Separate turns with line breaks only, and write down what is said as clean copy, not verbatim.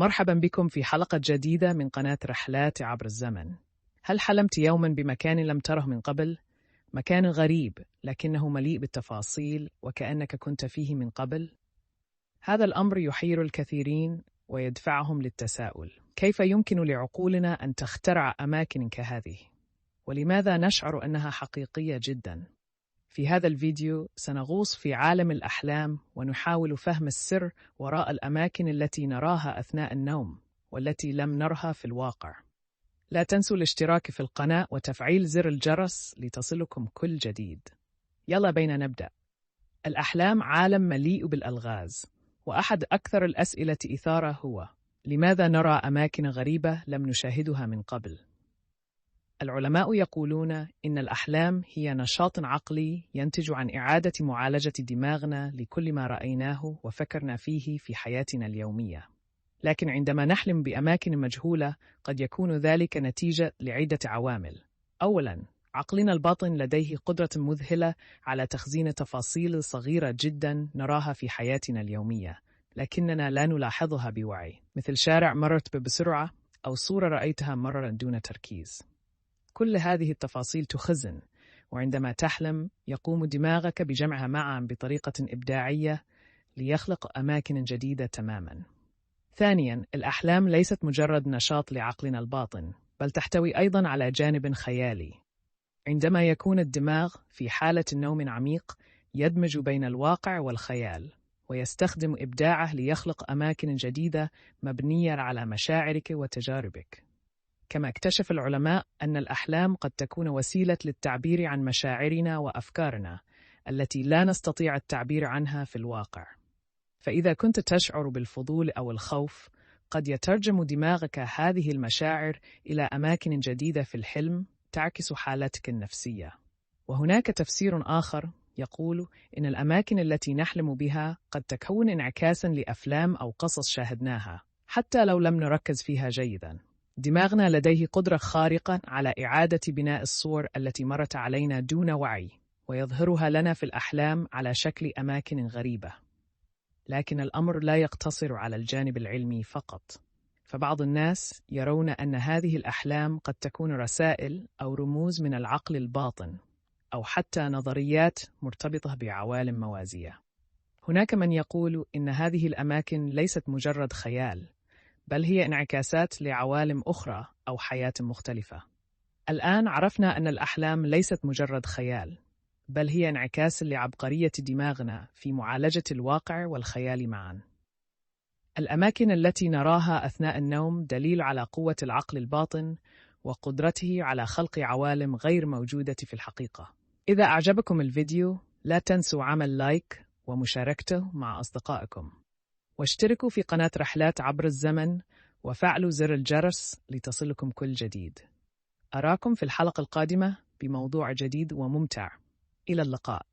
مرحبا بكم في حلقة جديدة من قناة رحلات عبر الزمن. هل حلمت يوما بمكان لم تره من قبل؟ مكان غريب لكنه مليء بالتفاصيل وكأنك كنت فيه من قبل؟ هذا الأمر يحير الكثيرين ويدفعهم للتساؤل: كيف يمكن لعقولنا أن تخترع أماكن كهذه؟ ولماذا نشعر أنها حقيقية جدا؟ في هذا الفيديو سنغوص في عالم الأحلام ونحاول فهم السر وراء الأماكن التي نراها أثناء النوم والتي لم نرها في الواقع. لا تنسوا الاشتراك في القناة وتفعيل زر الجرس لتصلكم كل جديد. يلا بينا نبدأ. الأحلام عالم مليء بالألغاز، وأحد أكثر الأسئلة إثارة هو: لماذا نرى أماكن غريبة لم نشاهدها من قبل؟ العلماء يقولون إن الأحلام هي نشاط عقلي ينتج عن إعادة معالجة دماغنا لكل ما رأيناه وفكرنا فيه في حياتنا اليومية. لكن عندما نحلم بأماكن مجهولة قد يكون ذلك نتيجة لعدة عوامل. أولاً، عقلنا الباطن لديه قدرة مذهلة على تخزين تفاصيل صغيرة جداً نراها في حياتنا اليومية، لكننا لا نلاحظها بوعي، مثل شارع مررت بسرعة أو صورة رأيتها مرة دون تركيز. كل هذه التفاصيل تخزن، وعندما تحلم يقوم دماغك بجمعها معا بطريقة إبداعية ليخلق أماكن جديدة تماما. ثانيا، الأحلام ليست مجرد نشاط لعقلنا الباطن، بل تحتوي أيضا على جانب خيالي. عندما يكون الدماغ في حالة نوم عميق يدمج بين الواقع والخيال، ويستخدم إبداعه ليخلق أماكن جديدة مبنية على مشاعرك وتجاربك. كما اكتشف العلماء أن الأحلام قد تكون وسيلة للتعبير عن مشاعرنا وأفكارنا التي لا نستطيع التعبير عنها في الواقع. فإذا كنت تشعر بالفضول أو الخوف، قد يترجم دماغك هذه المشاعر إلى أماكن جديدة في الحلم تعكس حالتك النفسية. وهناك تفسير آخر يقول إن الأماكن التي نحلم بها قد تكون انعكاساً لأفلام أو قصص شاهدناها، حتى لو لم نركز فيها جيداً. دماغنا لديه قدرة خارقة على إعادة بناء الصور التي مرت علينا دون وعي، ويظهرها لنا في الأحلام على شكل أماكن غريبة. لكن الأمر لا يقتصر على الجانب العلمي فقط، فبعض الناس يرون أن هذه الأحلام قد تكون رسائل أو رموز من العقل الباطن، أو حتى نظريات مرتبطة بعوالم موازية. هناك من يقول إن هذه الأماكن ليست مجرد خيال، بل هي انعكاسات لعوالم أخرى أو حياة مختلفة. الآن عرفنا أن الأحلام ليست مجرد خيال، بل هي انعكاس لعبقرية دماغنا في معالجة الواقع والخيال معا. الأماكن التي نراها أثناء النوم دليل على قوة العقل الباطن وقدرته على خلق عوالم غير موجودة في الحقيقة. إذا أعجبكم الفيديو لا تنسوا عمل لايك ومشاركته مع أصدقائكم، واشتركوا في قناة رحلات عبر الزمن وفعلوا زر الجرس لتصلكم كل جديد. أراكم في الحلقة القادمة بموضوع جديد وممتع. إلى اللقاء.